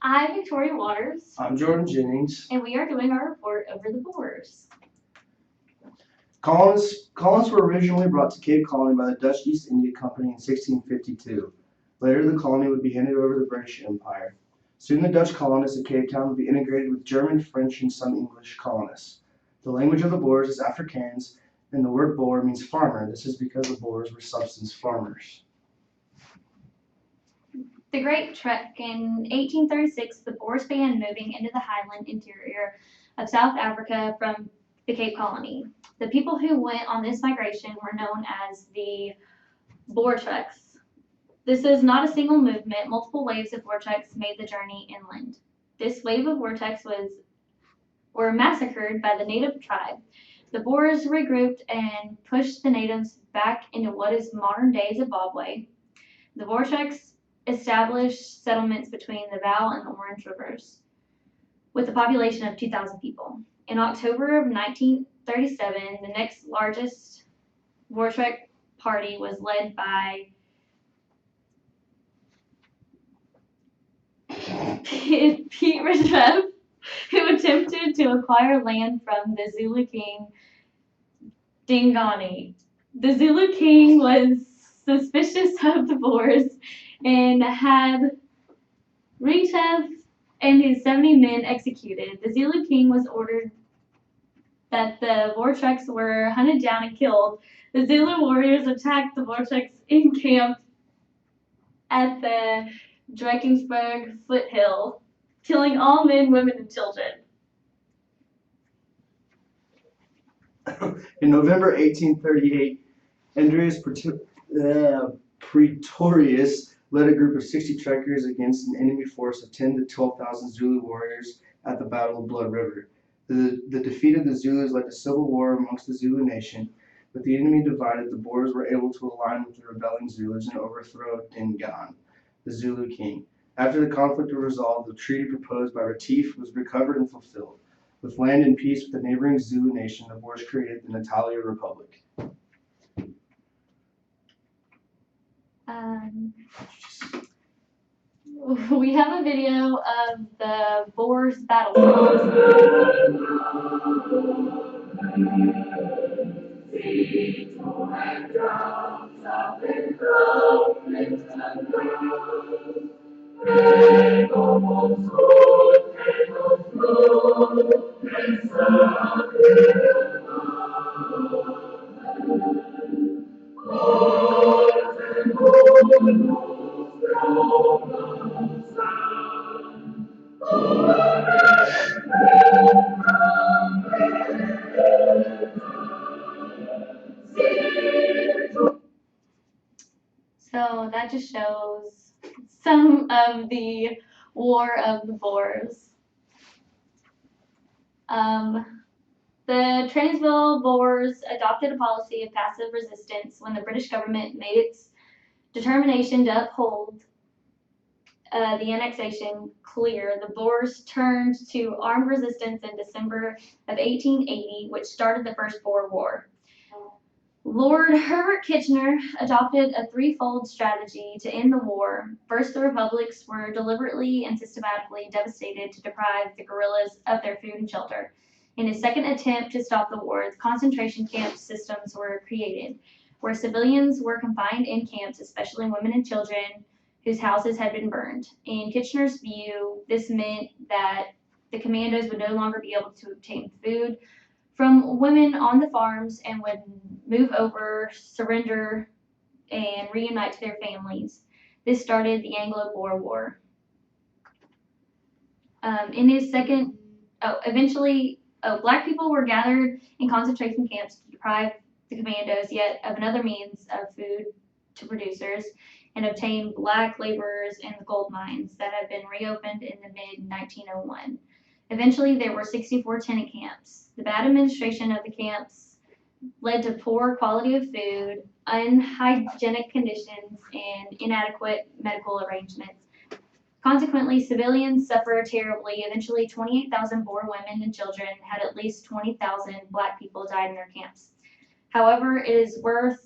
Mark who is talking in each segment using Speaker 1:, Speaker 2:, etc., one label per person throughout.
Speaker 1: I'm Victoria Waters,
Speaker 2: I'm Jordan Jennings.
Speaker 1: and we are doing our report over the Boers.
Speaker 2: Colonists were originally brought to Cape Colony by the Dutch East India Company in 1652. Later, the colony would be handed over to the British Empire. Soon, the Dutch colonists at Cape Town would be integrated with German, French, and some English colonists. The language of the Boers is Afrikaans, and the word Boer means farmer. This is because the Boers were subsistence farmers.
Speaker 1: The Great Trek in 1836, the Boers began moving into the highland interior of South Africa from the Cape Colony. The people who went on this migration were known as the Boer Treks. This is not a single movement. Multiple waves of Boer Treks made the journey inland. This wave of Boer Treks were massacred by the native tribe. The Boers regrouped and pushed the natives back into what is modern-day Zimbabwe. The Boer Treks established settlements between the Vaal and the Orange Rivers, with a population of 2,000 people. In October of 1937, the next largest Boer Trek party was led by Pete Ridgerev, who attempted to acquire land from the Zulu king Dingani. The Zulu king was suspicious of the Boers and had Ridgerev and his 70 men executed. The Zulu king was ordered that the Boer Treks were hunted down and killed. The Zulu warriors attacked the Boer Treks in camp at the Drakensberg foothill, killing all men, women, and children.
Speaker 2: In November 1838, Andreas Pretorius led a group of 60 trekkers against an enemy force of 10 to 12,000 Zulu warriors at the Battle of Blood River. The defeat of the Zulus led to civil war amongst the Zulu nation. With the enemy divided, the Boers were able to align with the rebelling Zulus and overthrow Dingaan, the Zulu king. After the conflict was resolved, the treaty proposed by Retief was recovered and fulfilled. With land and peace with the neighboring Zulu nation, the Boers created the Natalia Republic.
Speaker 1: We have a video of the Boers battle songs. So that just shows some of the War of the Boers. The Transvaal Boers adopted a policy of passive resistance when the British government made its determination to uphold the annexation clear. The Boers turned to armed resistance in December of 1880, which started the First Boer War. Lord Herbert Kitchener adopted a threefold strategy to end the war. First, the republics were deliberately and systematically devastated to deprive the guerrillas of their food and shelter. In his second attempt to stop the war, concentration camp systems were created, where civilians were confined in camps, especially women and children whose houses had been burned. In Kitchener's view, this meant that the commandos would no longer be able to obtain food from women on the farms and would move over, surrender, and reunite to their families. This started the Anglo-Boer War. In his second, black people were gathered in concentration camps to deprive the commandos yet of another means of food to producers and obtain black laborers in the gold mines that had been reopened in the mid-1901. Eventually, there were 64 tenant camps. The bad administration of the camps led to poor quality of food, unhygienic conditions, and inadequate medical arrangements. Consequently, civilians suffered terribly. Eventually, 28,000 Boer women and children had at least 20,000 black people died in their camps. However, it is worth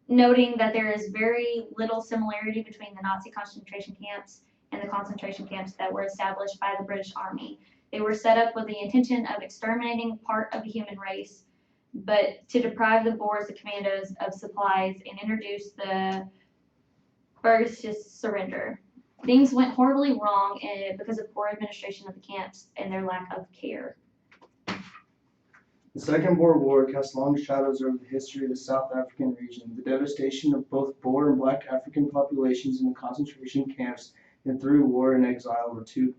Speaker 1: noting that there is very little similarity between the Nazi concentration camps and the concentration camps that were established by the British Army. They were set up with the intention of exterminating part of the human race, but to deprive the Boers, the commandos, of supplies and introduce the Boers to surrender. Things went horribly wrong because of poor administration of the camps and their lack of care.
Speaker 2: The Second Boer War cast long shadows over the history of the South African region. The devastation of both Boer and Black African populations in the concentration camps and through war and exile were to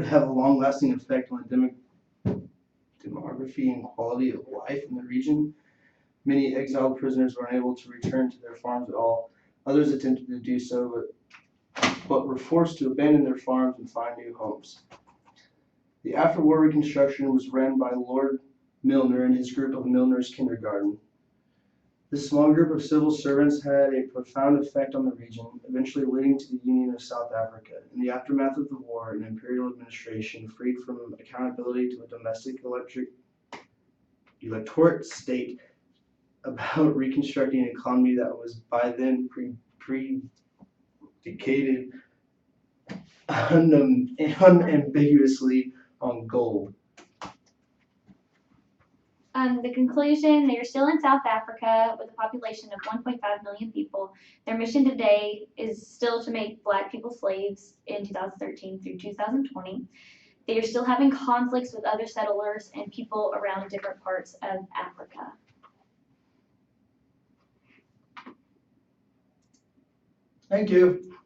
Speaker 2: have a long-lasting effect on the demography and quality of life in the region. Many exiled prisoners were unable to return to their farms at all. Others attempted to do so, but were forced to abandon their farms and find new homes. The after-war reconstruction was run by Lord Milner and his group of Milner's Kindergarten. This small group of civil servants had a profound effect on the region, eventually leading to the Union of South Africa. In the aftermath of the war, an imperial administration freed from accountability to a domestic electorate state about reconstructing an economy that was by then predicated unambiguously on gold.
Speaker 1: The conclusion, they are still in South Africa with a population of 1.5 million people. Their mission today is still to make Black people slaves in 2013 through 2020. They are still having conflicts with other settlers and people around different parts of Africa.
Speaker 2: Thank you.